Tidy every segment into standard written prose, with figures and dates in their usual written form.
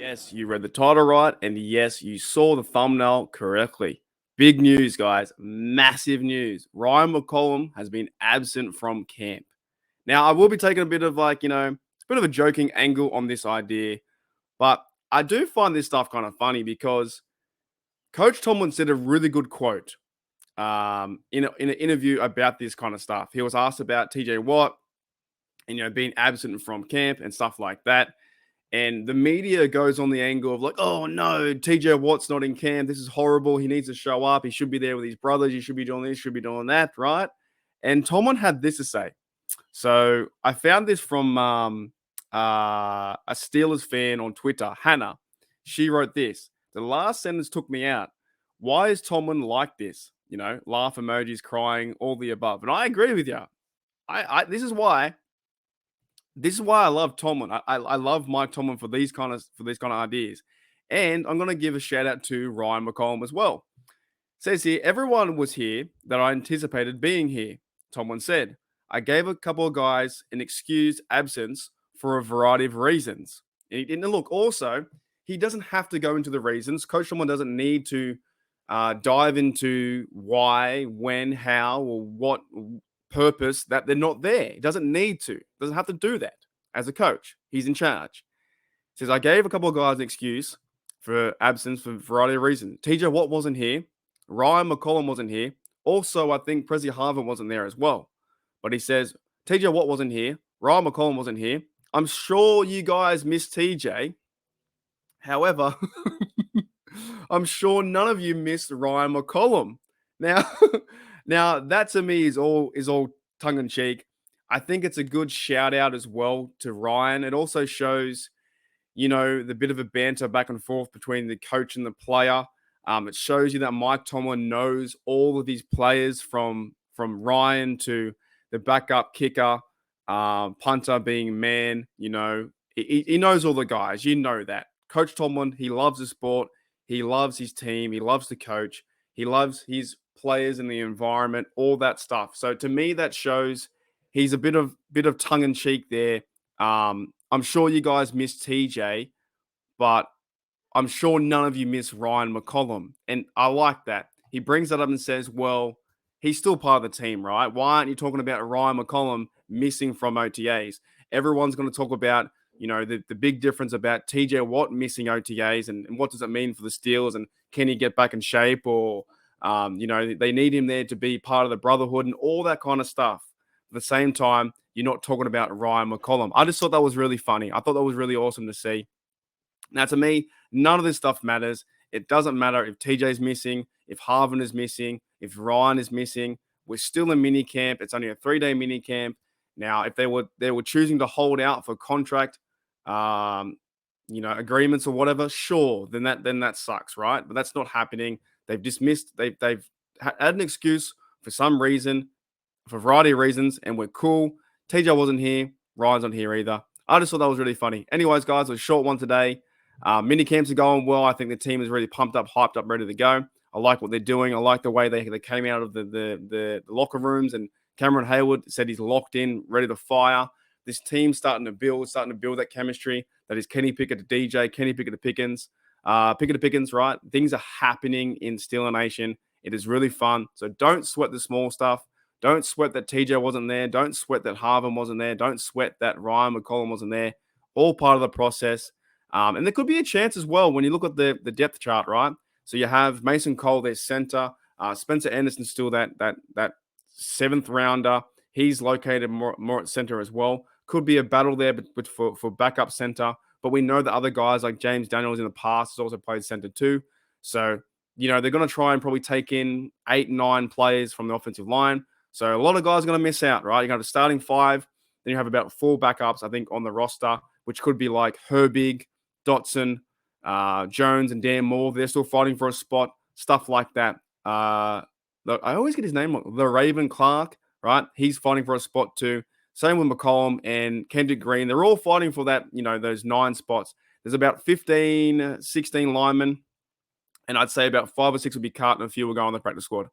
Yes, you read the title right, and yes, you saw the thumbnail correctly. Big news, guys. Massive news. Ryan McCollum has been absent from camp. Now, I will be taking a bit of a bit of a joking angle on this idea, but I do find this stuff kind of funny because Coach Tomlin said a really good quote in an interview about this kind of stuff. He was asked about TJ Watt and being absent from camp and stuff like that. And the media goes on the angle of like, oh no, TJ Watt's not in camp. This is horrible. He needs to show up. He should be there with his brothers. He should be doing this, should be doing that, right? And Tomlin had this to say. So I found this from a Steelers fan on Twitter, Hannah. She wrote this. The last sentence took me out. Why is Tomlin like this? Laugh emojis, crying, all the above. And I agree with you. This is why I love Tomlin. I love Mike Tomlin for these kind of ideas. And I'm going to give a shout out to Ryan McCollum as well. It says here, everyone was here that I anticipated being here, Tomlin said. I gave a couple of guys an excused absence for a variety of reasons. And look, also, he doesn't have to go into the reasons. Coach Tomlin doesn't need to dive into why, when, how, or what purpose that they're not there. He doesn't need to. Doesn't have to do that as a coach. He's in charge. Says, I gave a couple of guys an excuse for absence for a variety of reasons. TJ Watt wasn't here. Ryan McCollum wasn't here. Also, I think Prezi Harvin wasn't there as well. But he says, TJ Watt wasn't here. Ryan McCollum wasn't here. I'm sure you guys miss TJ. However, I'm sure none of you missed Ryan McCollum. Now that to me is all tongue in cheek. I think it's a good shout out as well to Ryan. It also shows, the bit of a banter back and forth between the coach and the player. It shows you that Mike Tomlin knows all of these players from Ryan to the backup kicker, punter being man. He knows all the guys. You know that. Coach Tomlin, he loves the sport. He loves his team. He loves the coach. He loves his players and the environment, all that stuff. So to me, that shows he's a bit of tongue in cheek there. I'm sure you guys miss TJ, but I'm sure none of you miss Ryan McCollum. And I like that. He brings that up and says, well, he's still part of the team, right? Why aren't you talking about Ryan McCollum missing from OTAs? Everyone's going to talk about, the big difference about TJ Watt missing OTAs and what does it mean for the Steelers and can he get back in shape or, they need him there to be part of the brotherhood and all that kind of stuff. At the same time, you're not talking about Ryan McCollum. I just thought that was really funny. I thought that was really awesome to see. Now, to me, none of this stuff matters. It doesn't matter if TJ's missing, if Harvin is missing, if Ryan is missing. We're still in mini camp. It's only a 3-day mini camp. Now, if they were choosing to hold out for contract, agreements or whatever, sure, then that sucks, right? But that's not happening. They've dismissed. They've had an excuse for some reason, for a variety of reasons, and we're cool. TJ wasn't here. Ryan's not here either. I just thought that was really funny. Anyways, guys, it was a short one today. Mini camps are going well. I think the team is really pumped up, hyped up, ready to go. I like what they're doing. I like the way they came out of the locker rooms, and Cameron Hayward said he's locked in, ready to fire. This team's starting to build that chemistry. That is Kenny Pickett to DJ, Kenny Pickett to Pickens. Pickett to Pickens, right? Things are happening in Steeler Nation. It is really fun. So don't sweat the small stuff. Don't sweat that TJ wasn't there. Don't sweat that Harvin wasn't there. Don't sweat that Ryan McCollum wasn't there. All part of the process. And there could be a chance as well when you look at the depth chart, right? So you have Mason Cole, their center. Spencer Anderson's still that seventh rounder. He's located more at center as well. Could be a battle there but for backup center. But we know that other guys like James Daniels in the past has also played center too. So, they're going to try and probably take in 8-9 players from the offensive line. So a lot of guys are going to miss out, right? You're going to have a starting 5. Then you have about 4 backups, I think, on the roster, which could be like Herbig, Dotson, Jones, and Dan Moore. They're still fighting for a spot, stuff like that. I always get his name wrong. The Raven Clark, right? He's fighting for a spot too. Same with McCollum and Kendrick Green. They're all fighting for that, those 9 spots. There's about 15, 16 linemen, and I'd say about 5 or 6 will be cut and a few will go on the practice squad.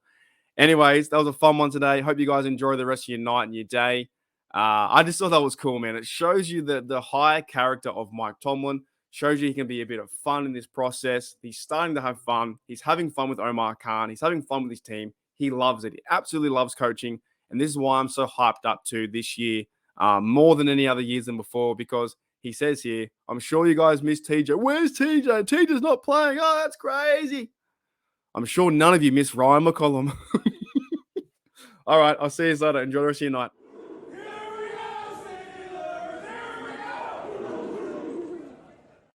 Anyways, that was a fun one today. Hope you guys enjoy the rest of your night and your day. I just thought that was cool, man. It shows you the high character of Mike Tomlin, Shows you he can be a bit of fun in this process. He's starting to have fun. He's having fun with Omar Khan. He's having fun with his team. He loves it. He absolutely loves coaching. And this is why I'm so hyped up to this year, more than any other years than before, because he says here, I'm sure you guys miss TJ. Where's TJ? TJ's not playing. Oh, that's crazy. I'm sure none of you miss Ryan McCollum. All right, I'll see you later. Enjoy the rest of your night.